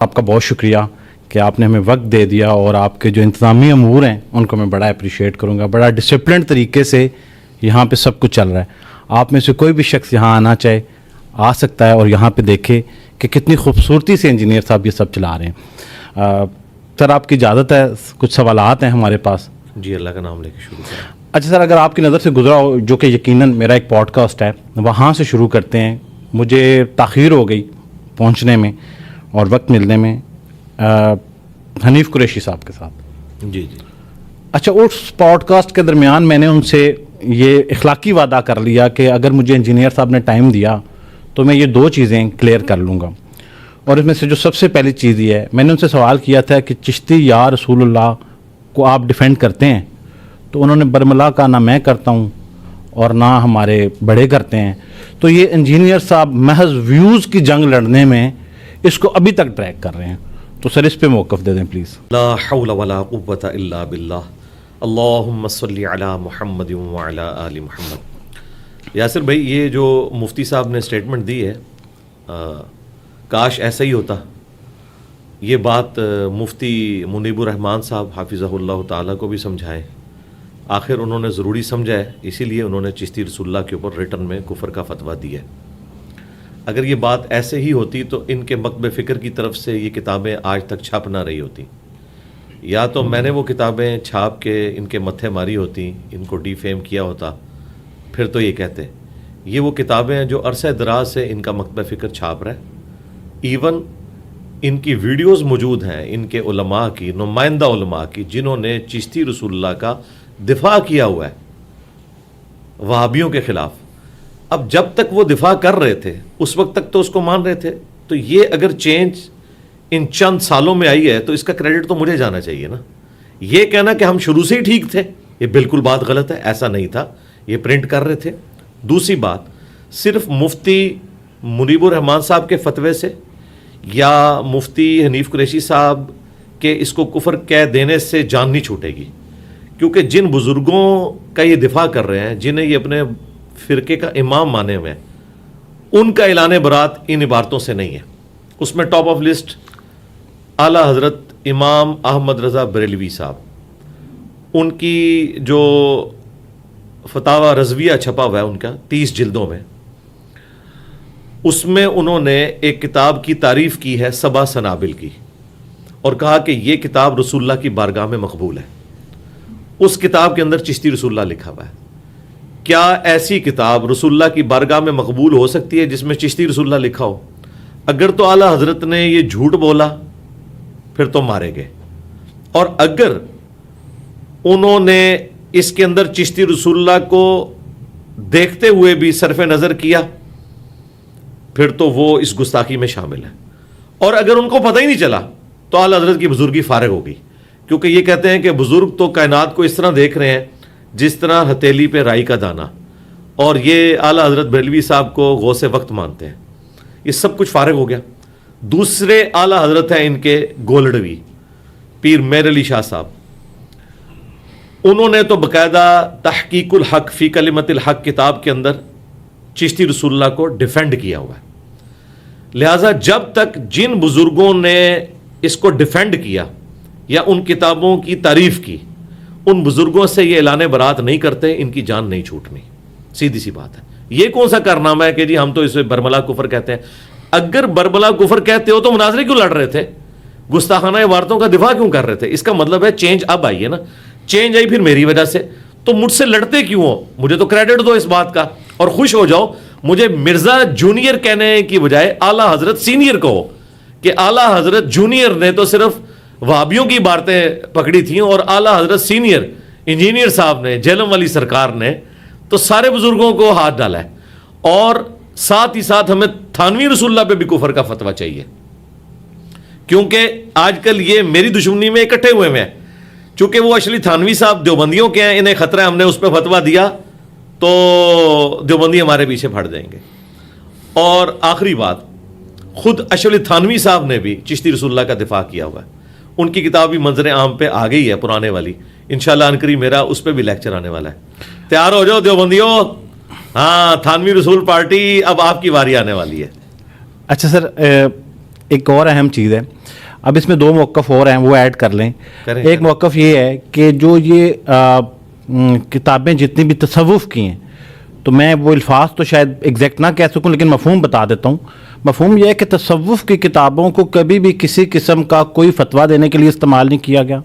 آپ کا بہت شکریہ کہ آپ نے ہمیں وقت دے دیا، اور آپ کے جو انتظامی امور ہیں ان کو میں بڑا اپریشیٹ کروں گا. بڑا ڈسپلنڈ طریقے سے یہاں پہ سب کچھ چل رہا ہے. آپ میں سے کوئی بھی شخص یہاں آنا چاہے آ سکتا ہے اور یہاں پہ دیکھے کہ کتنی خوبصورتی سے انجینئر صاحب یہ سب چلا رہے ہیں. سر آپ کی اجازت ہے، کچھ سوالات ہیں ہمارے پاس. جی اللہ کا نام لے کے شروع کریں. اچھا سر، اگر آپ کی نظر سے گزرا ہو، جو کہ یقیناً میرا ایک پوڈ کاسٹ ہے، وہاں سے شروع کرتے ہیں. مجھے تاخیر ہو گئی پہنچنے میں اور وقت ملنے میں حنیف قریشی صاحب کے ساتھ. جی جی. اچھا، اس پوڈ کاسٹ کے درمیان میں نے ان سے یہ اخلاقی وعدہ کر لیا کہ اگر مجھے انجینئر صاحب نے ٹائم دیا تو میں یہ 2 چیزیں کلیئر کر لوں گا. اور اس میں سے جو سب سے پہلی چیز یہ ہے، میں نے ان سے سوال کیا تھا کہ چشتی یا رسول اللہ کو آپ ڈیفینڈ کرتے ہیں؟ تو انہوں نے برملا کا نہ میں کرتا ہوں اور نہ ہمارے بڑے کرتے ہیں. تو یہ انجینئر صاحب محض ویوز کی جنگ لڑنے میں اس کو ابھی تک ٹریک کر رہے ہیں. تو سر اس پہ موقف دے دیں پلیز. لا حول ولا قوة الا باللہ. اللہم صلی علی محمد وعلی آل محمد. یاسر بھائی، یہ جو مفتی صاحب نے اسٹیٹمنٹ دی ہے، کاش ایسا ہی ہوتا. یہ بات مفتی منیب الرحمان صاحب حافظہ اللہ تعالیٰ کو بھی سمجھائیں. آخر انہوں نے ضروری سمجھا ہے، اسی لیے انہوں نے چشتی رسول اللہ کے اوپر ریٹن میں کفر کا فتویٰ دیا ہے. اگر یہ بات ایسے ہی ہوتی تو ان کے مکتب فکر کی طرف سے یہ کتابیں آج تک چھپ نہ رہی ہوتی. یا تو میں نے وہ کتابیں چھاپ کے ان کے متھے ماری ہوتی، ان کو ڈی فیم کیا ہوتا، پھر تو یہ کہتے. یہ وہ کتابیں ہیں جو عرصہ دراز سے ان کا مکتب فکر چھاپ رہا ہے. ایون ان کی ویڈیوز موجود ہیں ان کے علماء کی، نمائندہ علماء کی، جنہوں نے چشتی رسول اللہ کا دفاع کیا ہوا ہے وہابیوں کے خلاف. اب جب تک وہ دفاع کر رہے تھے اس وقت تک تو اس کو مان رہے تھے. تو یہ اگر چینج ان چند سالوں میں آئی ہے تو اس کا کریڈٹ تو مجھے جانا چاہیے نا. یہ کہنا کہ ہم شروع سے ہی ٹھیک تھے، یہ بالکل بات غلط ہے. ایسا نہیں تھا، یہ پرنٹ کر رہے تھے. دوسری بات، صرف مفتی منیب الرحمان صاحب کے فتوے سے یا مفتی حنیف قریشی صاحب کے اس کو کفر کہہ دینے سے جان نہیں چھوٹے گی. کیونکہ جن بزرگوں کا یہ دفاع کر رہے ہیں، جنہیں یہ اپنے فرقے کا امام مانے ہوئے ہیں، ان کا اعلان برات ان عبارتوں سے نہیں ہے. اس میں ٹاپ آف لسٹ اعلیٰ حضرت امام احمد رضا بریلوی صاحب، ان کی جو فتاوی رضویہ چھپا ہوا ہے ان کا 30 جلدوں میں، اس میں انہوں نے ایک کتاب کی تعریف کی ہے سبع سنابل کی، اور کہا کہ یہ کتاب رسول اللہ کی بارگاہ میں مقبول ہے. اس کتاب کے اندر چشتی رسول اللہ لکھا ہوا ہے. کیا ایسی کتاب رسول اللہ کی بارگاہ میں مقبول ہو سکتی ہے جس میں چشتی رسول اللہ لکھا ہو؟ اگر تو اعلیٰ حضرت نے یہ جھوٹ بولا پھر تو مارے گئے، اور اگر انہوں نے اس کے اندر چشتی رسول اللہ کو دیکھتے ہوئے بھی صرف نظر کیا پھر تو وہ اس گستاخی میں شامل ہے. اور اگر ان کو پتہ ہی نہیں چلا تو اعلیٰ حضرت کی بزرگی فارغ ہوگی. کیونکہ یہ کہتے ہیں کہ بزرگ تو کائنات کو اس طرح دیکھ رہے ہیں جس طرح ہتھیلی پہ رائی کا دانہ، اور یہ اعلیٰ حضرت بریلوی صاحب کو غوث وقت مانتے ہیں. یہ سب کچھ فارغ ہو گیا. دوسرے اعلیٰ حضرت ہیں ان کے گولڈوی پیر میر علی شاہ صاحب. انہوں نے تو باقاعدہ تحقیق الحق فی کلمت الحق کتاب کے اندر چشتی رسول اللہ کو ڈیفینڈ کیا ہوا ہے. لہٰذا جب تک جن بزرگوں نے اس کو ڈیفینڈ کیا یا ان کتابوں کی تعریف کی، ان بزرگوں سے یہ اعلان برات نہیں کرتے، ان کی جان نہیں چھوٹنی. سیدھی سی بات ہے. یہ کون سا کارنامہ ہے کہ جی ہم تو اسے برملا کفر کہتے ہیں؟ اگر برملا کفر کہتے ہو تو مناظرے کیوں لڑ رہے تھے؟ گستاخانہ عبارتوں کا دفاع کیوں کر رہے تھے؟ اس کا مطلب ہے چینج اب آئی ہے نا. چینج آئی پھر میری وجہ سے، تو مجھ سے لڑتے کیوں ہو؟ مجھے تو کریڈٹ دو اس بات کا اور خوش ہو جاؤ. مجھے مرزا جونیئر کہنے کی بجائے اعلیٰ حضرت سینئر کہو، کہ اعلیٰ حضرت جونیئر نے تو صرف وہابیوں کی باتیں پکڑی تھیں، اور اعلیٰ حضرت سینئر انجینئر صاحب نے، جہلم والی سرکار نے تو سارے بزرگوں کو ہاتھ ڈالا ہے. اور ساتھ ہی ساتھ ہمیں تھانوی رسول اللہ پہ بھی کفر کا فتویٰ چاہیے، کیونکہ آج کل یہ میری دشمنی میں اکٹھے ہوئے ہیں. چونکہ وہ اشلی تھانوی صاحب دیوبندیوں کے ہیں، انہیں خطرہ ہے ہم نے اس پہ فتویٰ دیا تو دیوبندی ہمارے پیچھے پھٹ جائیں گے. اور آخری بات، خود اشلی تھانوی صاحب نے بھی چشتی رسول اللہ کا دفاع کیا ہوا ہے. ان کی کتاب بھی منظر عام پہ آ گئی ہے، پرانے والی. انشاءاللہ عنقریب میرا اس پہ بھی لیکچر آنے والا ہے. تیار ہو جاؤ دیوبندیوں. ہاں، تھانوی رسول پارٹی اب آپ کی باری آنے والی ہے. اچھا سر، ایک اور اہم چیز ہے، اب اس میں 2 موقف اور ہیں، وہ ایڈ کر لیں. ایک موقف یہ ہے کہ جو یہ کتابیں جتنی بھی تصوف کی ہیں، تو میں وہ الفاظ تو شاید ایگزیکٹ نہ کہہ سکوں لیکن مفہوم بتا دیتا ہوں. مفہوم یہ ہے کہ تصوف کی کتابوں کو کبھی بھی کسی قسم کا کوئی فتویٰ دینے کے لیے استعمال نہیں کیا گیا،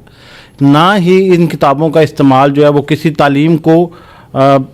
نہ ہی ان کتابوں کا استعمال جو ہے وہ کسی تعلیم کو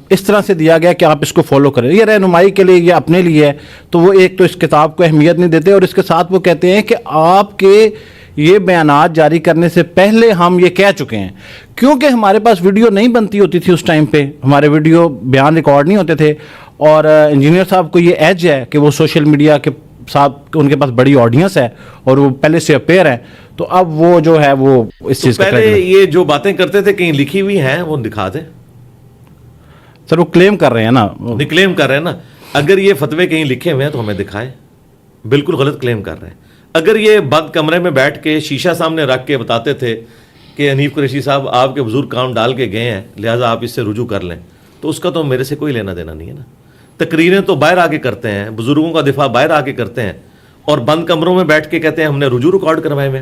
اس طرح سے دیا گیا کہ آپ اس کو فالو کریں. یہ رہنمائی کے لیے، یہ اپنے لیے ہے. تو وہ ایک تو اس کتاب کو اہمیت نہیں دیتے، اور اس کے ساتھ وہ کہتے ہیں کہ آپ کے یہ بیانات جاری کرنے سے پہلے ہم یہ کہہ چکے ہیں. کیونکہ ہمارے پاس ویڈیو نہیں بنتی ہوتی تھی اس ٹائم پہ، ہمارے ویڈیو بیان ریکارڈ نہیں ہوتے تھے، اور انجینئر صاحب کو یہ ایج ہے کہ وہ سوشل میڈیا کے ساتھ ان کے پاس بڑی آڈینس ہے اور وہ پہلے سے اپیئر ہیں. تو اب وہ جو ہے وہ اس چیز پہلے یہ جو باتیں کرتے تھے کہیں لکھی ہوئی ہیں وہ دکھا دیں. سر وہ کلیم کر رہے ہیں نا، کلیم کر رہے ہیں نا. اگر یہ فتوے کہیں لکھے ہوئے ہیں تو ہمیں دکھائیں. بالکل غلط کلیم کر رہے ہیں. اگر یہ بند کمرے میں بیٹھ کے شیشہ سامنے رکھ کے بتاتے تھے کہ حنیف قریشی صاحب آپ کے بزرگ کام ڈال کے گئے ہیں لہٰذا آپ اس سے رجوع کر لیں، تو اس کا تو میرے سے کوئی لینا دینا نہیں ہے نا. تقریریں تو باہر آ کے کرتے ہیں، بزرگوں کا دفاع باہر آ کے کرتے ہیں، اور بند کمروں میں بیٹھ کے کہتے ہیں ہم نے رجوع ریکارڈ کروائے ہوئے.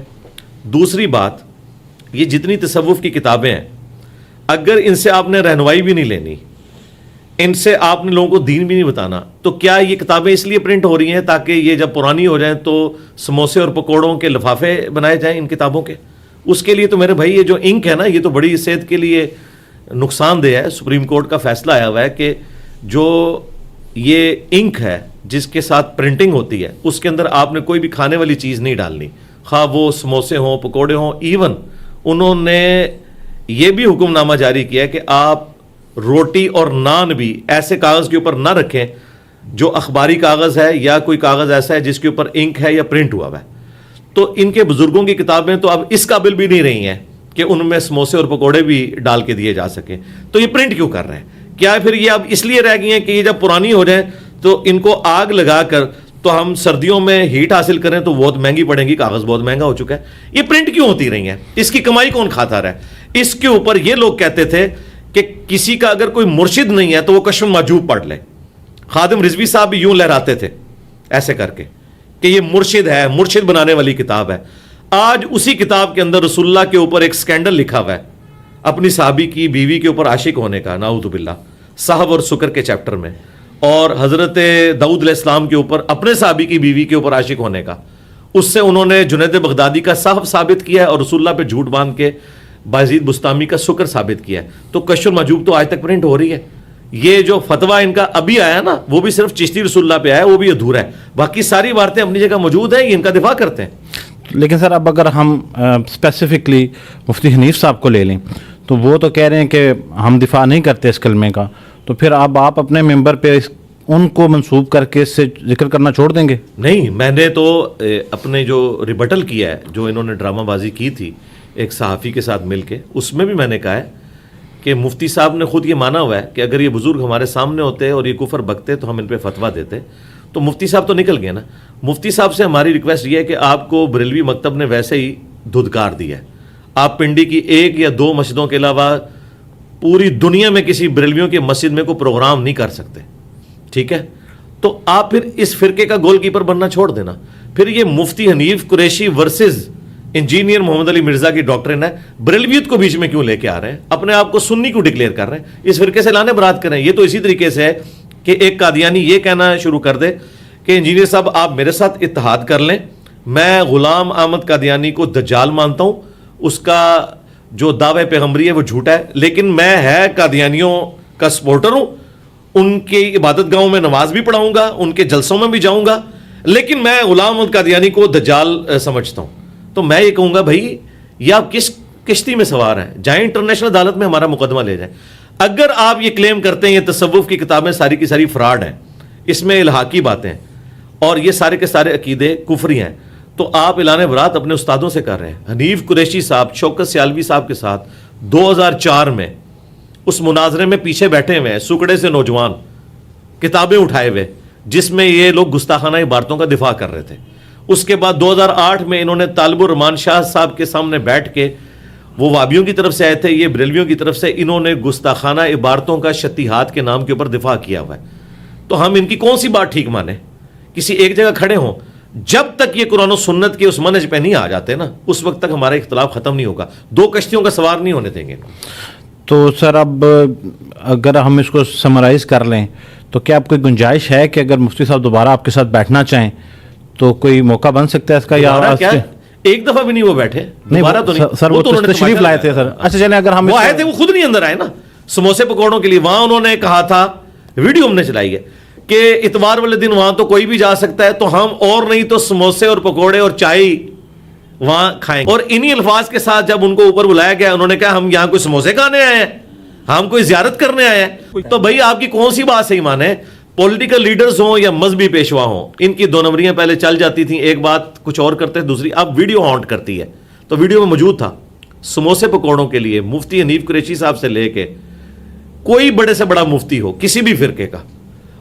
دوسری بات، یہ جتنی تصوف کی کتابیں ہیں، اگر ان سے آپ نے رہنمائی بھی نہیں لینی، ان سے آپ نے لوگوں کو دین بھی نہیں بتانا، تو کیا یہ کتابیں اس لیے پرنٹ ہو رہی ہیں تاکہ یہ جب پرانی ہو جائیں تو سموسے اور پکوڑوں کے لفافے بنائے جائیں ان کتابوں کے؟ اس کے لیے تو میرے بھائی یہ جو انک ہے نا، یہ تو بڑی صحت کے لیے نقصان دہ ہے. سپریم کورٹ کا فیصلہ آیا ہوا ہے کہ جو یہ انک ہے جس کے ساتھ پرنٹنگ ہوتی ہے اس کے اندر آپ نے کوئی بھی کھانے والی چیز نہیں ڈالنی، خواہ وہ سموسے ہوں پکوڑے ہوں. ایون انہوں نے یہ بھی حکم نامہ جاری کیا ہے کہ آپ روٹی اور نان بھی ایسے کاغذ کے اوپر نہ رکھیں جو اخباری کاغذ ہے یا کوئی کاغذ ایسا ہے جس کے اوپر انک ہے یا پرنٹ ہوا ہے. تو ان کے بزرگوں کی کتابیں تو اب اس قابل بھی نہیں رہی ہیں کہ ان میں سموسے اور پکوڑے بھی ڈال کے دیے جا سکیں. تو یہ پرنٹ کیوں کر رہے ہیں؟ کیا پھر یہ اب اس لیے رہ گئی ہیں کہ یہ جب پرانی ہو جائیں تو ان کو آگ لگا کر تو ہم سردیوں میں ہیٹ حاصل کریں تو بہت مہنگی پڑیں گی، کاغذ بہت مہنگا ہو چکا ہے. یہ پرنٹ کیوں ہوتی رہی ہیں؟ اس کی کمائی کون کھاتا رہا ہے؟ اس کے اوپر یہ لوگ کہتے تھے کہ کسی کا اگر کوئی مرشد نہیں ہے تو وہ کشف محجوب پڑھ لے. خادم رضوی صاحب بھی یوں لہراتے تھے ایسے کر کے کہ یہ مرشد ہے، مرشد بنانے والی کتاب ہے. آج اسی کتاب کے اندر رسول اللہ کے اوپر ایک سکینڈل لکھا ہوا ہے اپنی صحابی کی بیوی کے اوپر عاشق ہونے کا، نعوذ باللہ، صحب اور سکر کے چیپٹر میں، اور حضرت داؤد علیہ السلام کے اوپر اپنے صحابی کی بیوی کے اوپر عاشق ہونے کا. اس سے انہوں نے جنید بغدادی کا صحب ثابت کیا ہے اور رسول اللہ پہ جھوٹ باندھ کے بازید بستامی کا سکر ثابت کیا ہے. تو کشف محجوب تو آج تک پرنٹ ہو رہی ہے. یہ جو فتویٰ ان کا ابھی آیا نا وہ بھی صرف چشتی رسول اللہ پہ آیا، وہ بھی ادھورا ہے. باقی ساری باتیں اپنی جگہ موجود ہیں، یہ ان کا دفاع کرتے ہیں. لیکن سر اب اگر ہم اسپیسیفکلی مفتی حنیف صاحب کو لے لیں تو وہ تو کہہ رہے ہیں کہ ہم دفاع نہیں کرتے اس کلمے کا، تو پھر اب آپ اپنے ممبر پہ ان کو منسوب کر کے اس سے ذکر کرنا چھوڑ دیں گے؟ نہیں، میں نے تو اپنے جو ریبٹل کیا ہے، جو انہوں نے ڈرامہ بازی کی تھی ایک صحافی کے ساتھ مل کے، اس میں بھی میں نے کہا ہے کہ مفتی صاحب نے خود یہ مانا ہوا ہے کہ اگر یہ بزرگ ہمارے سامنے ہوتے اور یہ کفر بکتے تو ہم ان پہ فتویٰ دیتے. تو مفتی صاحب تو نکل گئے نا. مفتی صاحب سے ہماری ریکویسٹ یہ ہے کہ آپ کو بریلوی مکتب نے ویسے ہی دھدکار دیا ہے. آپ پنڈی کی 1 یا 2 مسجدوں کے علاوہ پوری دنیا میں کسی بریلویوں کی مسجد میں کوئی پروگرام نہیں کر سکتے، ٹھیک ہے؟ تو آپ پھر اس فرقے کا گول کیپر بننا چھوڑ دینا. پھر یہ مفتی حنیف قریشی ورسز انجینئر محمد علی مرزا کی ڈاکٹرن ہے، بریلویت کو بیچ میں کیوں لے کے آ رہے ہیں؟ اپنے آپ کو سنی کیوں ڈکلیئر کر رہے ہیں؟ اس فرقے سے لانے برات کریں. یہ تو اسی طریقے سے ہے کہ ایک قادیانی یہ کہنا شروع کر دے کہ انجینئر صاحب آپ میرے ساتھ اتحاد کر لیں، میں غلام احمد قادیانی کو دجال مانتا ہوں، اس کا جو دعوے پیغمبری ہے وہ جھوٹا ہے، لیکن میں ہے قادیانیوں کا سپورٹر ہوں، ان کی عبادت گاہوں میں نماز بھی پڑھاؤں گا، ان کے جلسوں میں بھی جاؤں گا، لیکن میں غلام احمد قادیانی کو دجال سمجھتا ہوں. تو میں یہ کہوں گا بھائی یہ آپ کس کشتی میں سوار ہیں؟ جائیں انٹرنیشنل عدالت میں ہمارا مقدمہ لے جائیں. اگر آپ یہ کلیم کرتے ہیں یہ تصوف کی کتابیں ساری کی ساری فراڈ ہیں، اس میں الحاقی باتیں اور یہ سارے کے سارے عقیدے کفری ہیں، تو آپ اعلان برات اپنے استادوں سے کر رہے ہیں. حنیف قریشی صاحب شوکت سیالوی صاحب کے ساتھ 2004 میں اس مناظرے میں پیچھے بیٹھے ہوئے ہیں سکڑے سے نوجوان کتابیں اٹھائے ہوئے جس میں یہ لوگ گستاخانہ عبارتوں کا دفاع کر رہے تھے. اس کے بعد 2008 میں انہوں نے طالب الرحمان شاہ صاحب کے سامنے بیٹھ کے، وہ وابیوں کی طرف سے آئے تھے، یہ بریلویوں کی طرف سے، انہوں نے گستاخانہ عبارتوں کا شتیہات کے نام کے اوپر دفاع کیا ہوا ہے. تو ہم ان کی کون سی بات ٹھیک مانیں؟ کسی ایک جگہ کھڑے ہوں. جب تک یہ قرآن و سنت کے اس منہج پہ نہیں آ جاتے نا اس وقت تک ہمارا اختلاف ختم نہیں ہوگا. دو کشتیوں کا سوار نہیں ہونے دیں گے. تو سر اب اگر ہم اس کو سمرائز کر لیں تو کیا آپ کوئی گنجائش ہے کہ اگر مفتی صاحب دوبارہ آپ کے ساتھ بیٹھنا چاہیں تو کوئی موقع بن سکتا ہے اس کا؟ یا کیا ایک دفعہ بھی نہیں وہ بیٹھے دوبارہ تو نہیں سر، وہ تو تشریف لائے تھے سر. اچھا چلیں، اگر ہم وہ آئے تھے وہ خود نہیں اندر آئے نا سموسے پکوڑوں کے لیے. وہاں انہوں نے کہا تھا، ویڈیو ہم نے چلائی ہے کہ اتوار والے دن وہاں تو کوئی بھی جا سکتا ہے، تو ہم اور نہیں تو سموسے اور پکوڑے اور چائے وہاں کھائیں. اور انہی الفاظ کے ساتھ جب ان کو اوپر بلایا گیا انہوں نے کہا ہم یہاں کوئی سموسے کھانے آئے ہیں، ہم کوئی زیارت کرنے آئے ہیں. تو بھائی آپ کی کون سی بات صحیح مانے؟ پولیٹیکل لیڈرز ہوں یا مذہبی پیشوا ہوں، ان کی دو نمبریاں پہلے چل جاتی تھیں، ایک بات کچھ اور کرتے دوسری. اب ویڈیو ہانٹ کرتی ہے. تو ویڈیو میں موجود تھا سموسے پکوڑوں کے لیے مفتی حنیف قریشی صاحب سے لے کے کوئی بڑے سے بڑا مفتی ہو کسی بھی فرقے کا،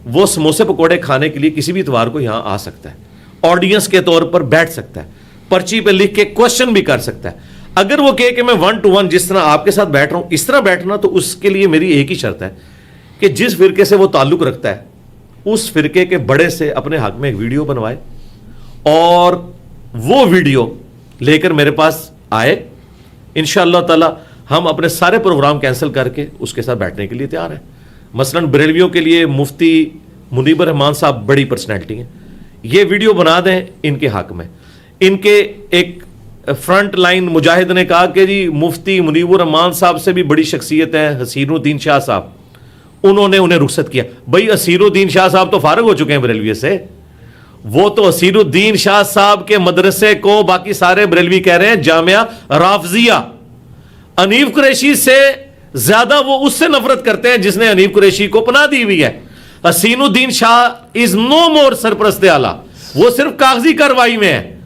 وہ سموسے پکوڑے کھانے کے لیے کسی بھی اتوار کو یہاں آ سکتا ہے، آڈینس کے طور پر بیٹھ سکتا ہے، پرچی پہ لکھ کے کوشچن بھی کر سکتا ہے. اگر وہ کہے کہ میں 1 to 1 جس طرح آپ کے ساتھ بیٹھ رہا ہوں اس طرح بیٹھنا، تو اس کے لیے میری ایک ہی شرط ہے کہ جس فرقے سے وہ تعلق رکھتا ہے اس فرقے کے بڑے سے اپنے حق میں ایک ویڈیو بنوائے اور وہ ویڈیو لے کر میرے پاس آئے. انشاءاللہ تعالی ہم اپنے سارے پروگرام کینسل کر کے اس کے ساتھ بیٹھنے کے لیے تیار ہیں. مثلا بریلویوں کے لیے مفتی منیب الرحمان صاحب بڑی پرسنالٹی ہیں، یہ ویڈیو بنا دیں ان کے حق میں. ان کے ایک فرنٹ لائن مجاہد نے کہا کہ جی مفتی منیب الرحمان صاحب سے بھی بڑی شخصیت ہے حسین الدین شاہ صاحب، انہوں نے انہیں رخصت کیا. بھائی حسین الدین شاہ صاحب تو فارغ ہو چکے ہیں بریلوی سے، وہ تو حسین الدین شاہ صاحب کے مدرسے کو باقی سارے بریلوی کہہ رہے ہیں جامعہ رافضیہ. حنیف قریشی سے زیادہ وہ اس سے نفرت کرتے ہیں جس نے حنیف قریشی کو پناہ دی ہوئی ہے. حسین الدین شاہ از نو مور سرپرست اعلیٰ، وہ صرف کاغذی کارروائی میں ہے.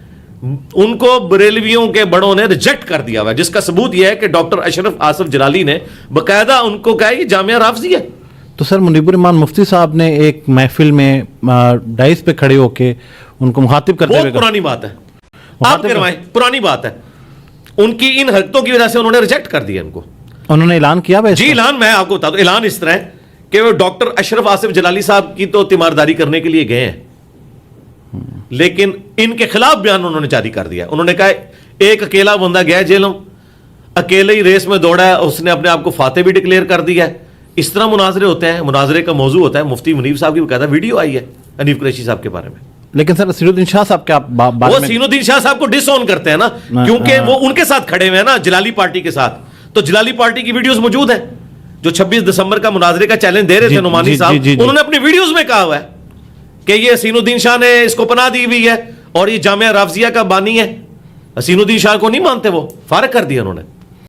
ان کو بریلویوں کے بڑوں نے ریجیکٹ کر دیا ہوا ہے، جس کا ثبوت یہ ہے کہ ڈاکٹر اشرف آصف جلالی نے باقاعدہ ان کو کہا یہ جامعہ رافضی ہے. تو سر منیب الرحمان مفتی صاحب نے ایک محفل میں ڈائس پہ کھڑے ہو کے ان کو مخاطب کرتے ہوئے، بہت پرانی بات ہے، آپ کروائیں، پرانی بات ہے. ان کی ان حرکتوں کی وجہ سے انہوں نے ریجیکٹ کر دیا ان کو. انہوں نے اعلان کیا جی اعلان میں آپ کو بتا دوں. اعلان اس طرح ہے کہ وہ ڈاکٹر اشرف آصف جلالی صاحب کی تو تیمارداری کرنے کے لیے گئے ہیں، لیکن ان کے خلاف بیان انہوں نے جاری کر دیا. انہوں نے کہا ایک اکیلا بندہ گیا جیلوں، اکیلے ہی ریس میں دوڑا ہے، اس نے اپنے آپ کو فاتح بھی ڈکلیئر کر دیا ہے. اس طرح مناظرے ہوتے ہیں. مناظرے کا موضوع ہوتا ہے. مفتی منیب صاحب کی باقاعدہ ویڈیو آئی ہے حنیف قریشی صاحب کے بارے میں. لیکن سر حسین الدین شاہ صاحب کیا وہ حسین الدین شاہ صاحب کو ڈس آن کرتے ہیں نا، کیونکہ وہ ان کے ساتھ کھڑے ہوئے ہیں نا جلالی پارٹی کے ساتھ. تو جلالی پارٹی کی ویڈیوز موجود ہیں جو 26 دسمبر کا مناظرے کا چیلنج دے رہے تھے نعمانی صاحب. انہوں نے اپنی ویڈیوز میں کہا ہوا ہے کہ یہ حسین الدین شاہ نے اس کو پناہ دی ہوئی ہے اور یہ جامعہ رافضیہ کا بانی ہے. حسین الدین شاہ کو نہیں مانتے، وہ فارغ کر دیا انہوں نے.